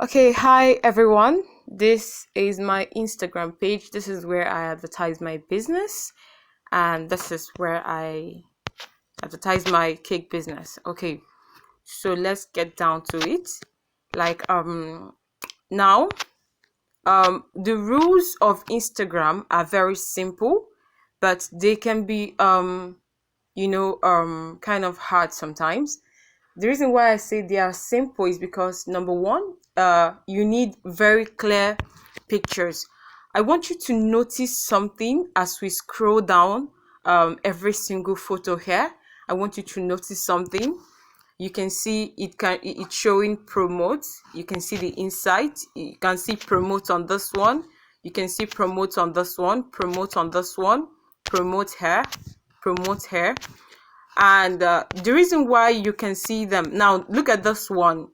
Okay, hi everyone. This is my Instagram page. This is where I advertise my business, and this is where I advertise my cake business. Okay, so let's get down to it. Like now the rules of Instagram are very simple, but they can be kind of hard sometimes. The reason why I say they are simple is because number one, you need very clear pictures. I want you to notice something as we scroll down every single photo here. I want you to notice something. You can see it's showing promote. You can see the inside. You can see promote on this one. You can see promote on this one, promote on this one, promote here, promote here. And the reason why you can see them now, look at this one.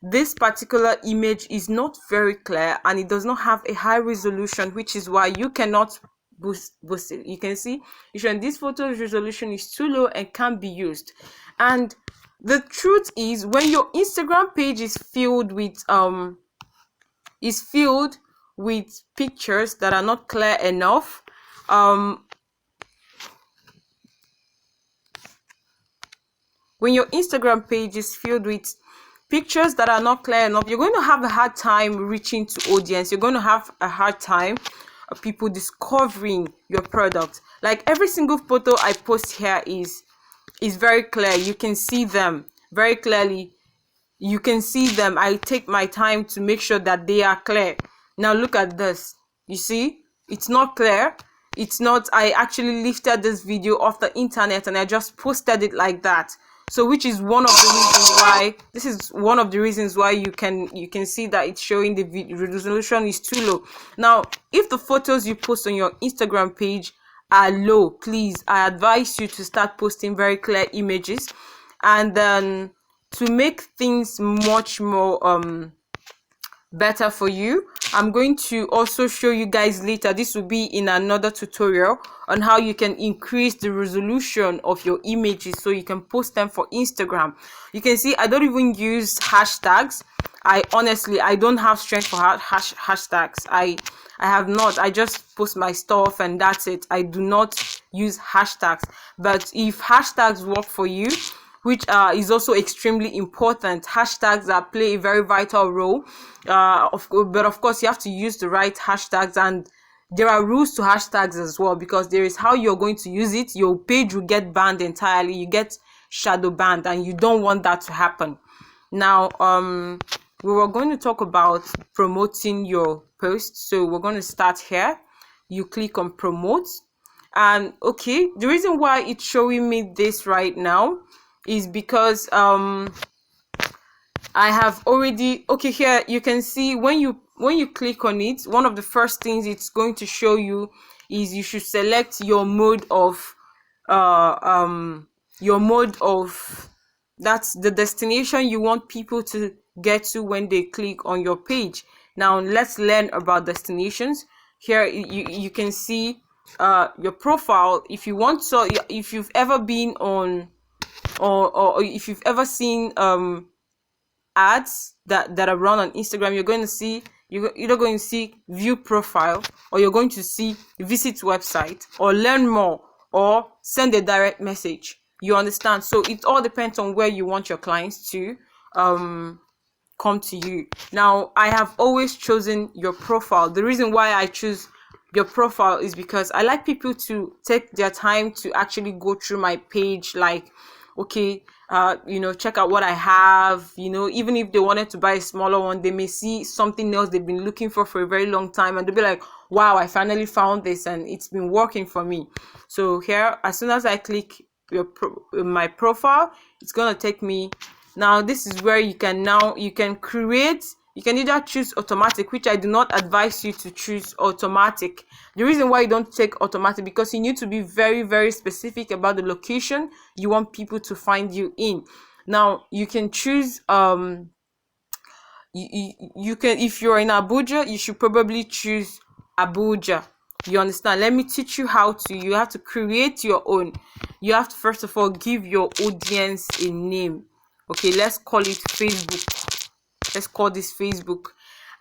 This particular image is not very clear and it does not have a high resolution, which is why you cannot boost it. You can see this photo resolution is too low and can't be used. And the truth is, when your Instagram page is filled with pictures that are not clear enough, when your Instagram page is filled with pictures that are not clear enough, you're going to have a hard time reaching to audience. You're going to have a hard time of people discovering your product. Like every single photo I post here is very clear. You can see them very clearly. You can see them. I take my time to make sure that they are clear. Now look at this. You see, it's not clear. It's not. I actually lifted this video off the internet and I just posted it like that. So which is one of the reasons why this is one of the reasons why you can see that it's showing the resolution is too low. Now if the photos you post on your Instagram page are low, please, I advise you to start posting very clear images. And then to make things much more better for you, I'm going to also show you guys later. This will be in another tutorial on how you can increase the resolution of your images so you can post them for Instagram. You can see I don't even use hashtags. I don't have strength for hashtags. I have not. I just post my stuff and that's it. I do not use hashtags. But if hashtags work for you, which is also extremely important, hashtags that play a very vital role. But of course, you have to use the right hashtags, and there are rules to hashtags as well, because there is how you're going to use it. Your page will get banned entirely. You get shadow banned, and you don't want that to happen. Now, we were going to talk about promoting your post, so we're going to start here. You click on promote, and okay, the reason why it's showing me this right now is because I have already, okay, here you can see when you click on it, one of the first things it's going to show you is you should select your mode of that's the destination you want people to get to when they click on your page. Now let's learn about destinations. Here you can see your profile. If you want, so if you've ever been on or if you've ever seen ads that are run on Instagram, you're either going to see view profile, or you're going to see visit website, or learn more, or send a direct message. You understand? So it all depends on where you want your clients to come to you. Now I have always chosen your profile. The reason why I choose your profile is because I like people to take their time to actually go through my page, like, okay, check out what I have. Even if they wanted to buy a smaller one, they may see something else they've been looking for a very long time, and they'll be like, wow, I finally found this and it's been working for me. So here, as soon as I click my profile, it's gonna take me. Now this is where you can create. You can either choose automatic, which I do not advise you to choose automatic. The reason why you don't take automatic, because you need to be very, very specific about the location you want people to find you in. Now you can choose you can, if you're in Abuja, you should probably choose Abuja. You understand? Let me teach you how to. You have to create your own. You have to first of all give your audience a name. Okay, let's call it Facebook. let's call this Facebook.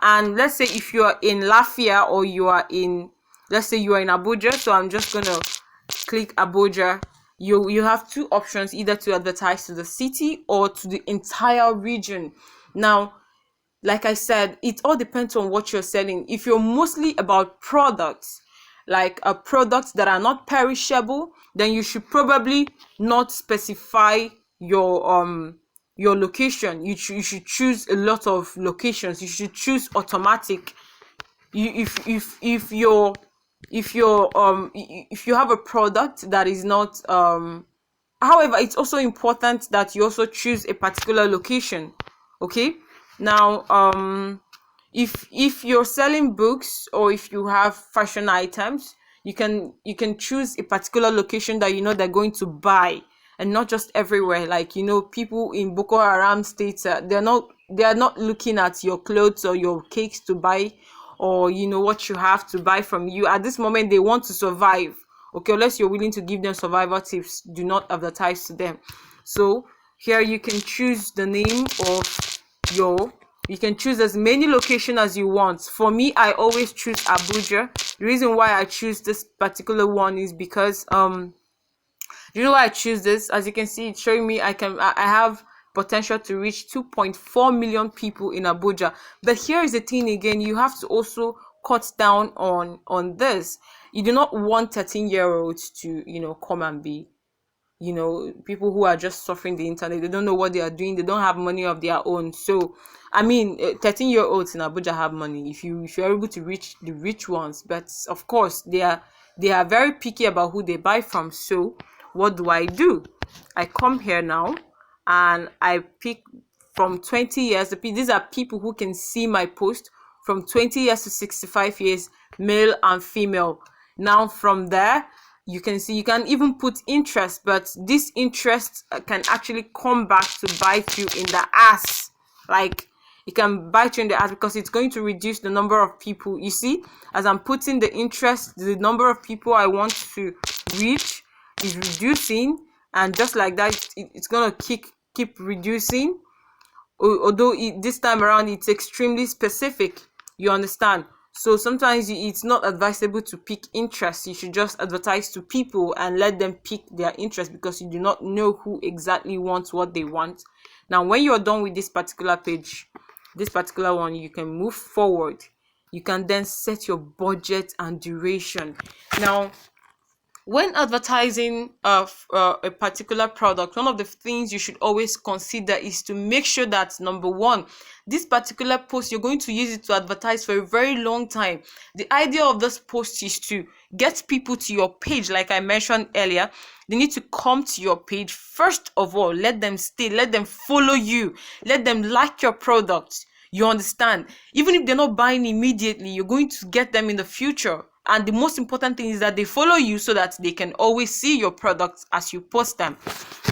And let's say if you are in Lafia, or you are in, let's say you are in Abuja, so I'm just gonna click Abuja. You have two options, either to advertise to the city or to the entire region. Now, like I said, it all depends on what you're selling. If you're mostly about products, like products that are not perishable, then you should probably not specify your location. You should choose a lot of locations. You should choose automatic. If you have a product that is not however, it's also important that you also choose a particular location. Okay, now if you're selling books, or if you have fashion items, you can choose a particular location that you know they're going to buy, and not just everywhere. Like, people in Boko Haram states, they are not looking at your clothes or your cakes to buy, or what you have to buy from you at this moment. They want to survive. Okay, unless you're willing to give them survival tips, do not advertise to them. So here you can choose the name of you can choose as many locations as you want. For me, I always choose Abuja. The reason why I choose this particular one is because you know why I choose this? As you can see, it's showing me I have potential to reach 2.4 million people in Abuja. But here is the thing again, you have to also cut down on this. You do not want 13-year-olds to come and be people who are just surfing the internet. They don't know what they are doing. They don't have money of their own. So 13-year-olds in Abuja have money if you're able to reach the rich ones. But of course, they are very picky about who they buy from. So what do? I come here now and I pick from 20 years. These are people who can see my post from 20 years to 65 years, male and female. Now from there, you can see you can even put interest, but this interest can actually come back to bite you in the ass. Like, it can bite you in the ass because it's going to reduce the number of people. You see, as I'm putting the interest, the number of people I want to reach is reducing, and just like that, it's gonna keep reducing. Although this time around it's extremely specific, you understand. So sometimes it's not advisable to pick interest. You should just advertise to people and let them pick their interest, because you do not know who exactly wants what they want. Now, when you're done with this particular page, this particular one, you can move forward. You can then set your budget and duration. Now, when advertising of a particular product, one of the things you should always consider is to make sure that, number one, this particular post, you're going to use it to advertise for a very long time. The idea of this post is to get people to your page. Like I mentioned earlier, they need to come to your page. First of all, let them stay, let them follow you, let them like your product. You understand? Even if they're not buying immediately, you're going to get them in the future. And the most important thing is that they follow you so that they can always see your products as you post them.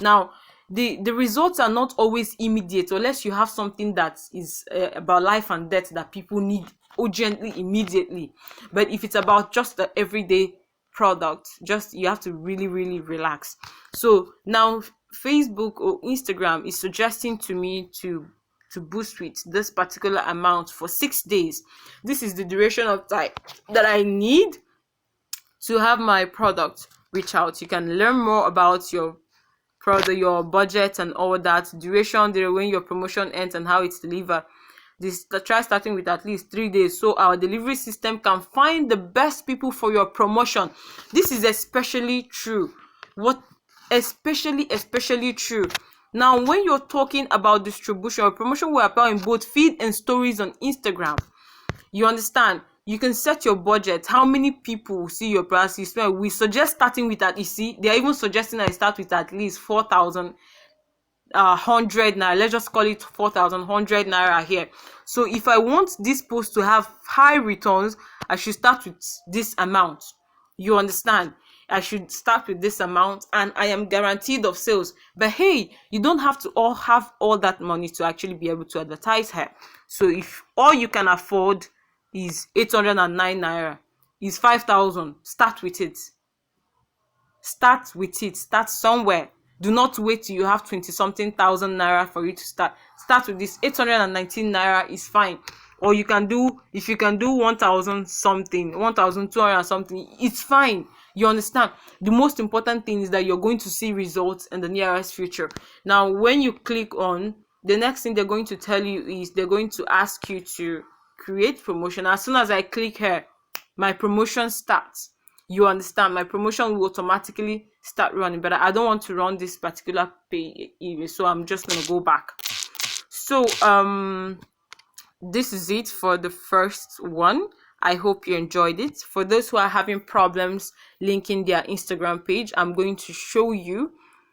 Now, the results are not always immediate, unless you have something that is about life and death that people need urgently, immediately. But if it's about just the everyday product, you have to really, really relax. So now Facebook or Instagram is suggesting to me to boost with this particular amount for 6 days. This is the duration of time that I need to have my product reach out. You can learn more about your product, your budget, and all that. Duration, when your promotion ends, and how it's delivered. Try starting with at least 3 days, so our delivery system can find the best people for your promotion. This is especially true. Especially true. Now, when you're talking about distribution or promotion, will apply in both feed and stories on Instagram. You understand? You can set your budget. How many people see your prices? Well, we suggest starting with that. You see, they're even suggesting I start with at least 4,100 naira. Let's just call it 4,100 naira here. So if I want this post to have high returns, I should start with this amount. You understand? I should start with this amount, and I am guaranteed of sales. But hey, you don't have to have all that money to actually be able to advertise here. So if all you can afford is 809 naira, is 5,000, start with it. Start somewhere. Do not wait till you have 20 something thousand naira for you to start with this. 819 naira is fine. Or you can do, if you can do 1,000 something, 1,200 something, it's fine. You understand? The most important thing is that you're going to see results in the nearest future. Now when you click on, the next thing they're going to tell you is they're going to ask you to create promotion. As soon as I click here, my promotion starts. You understand? My promotion will automatically start running, but I don't want to run this particular page, so I'm just going to go back. So this is it for the first one. I hope you enjoyed it. For those who are having problems linking their Instagram page, I'm going to show you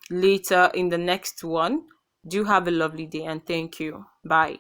later in the next one. Do have a lovely day and thank you. Bye.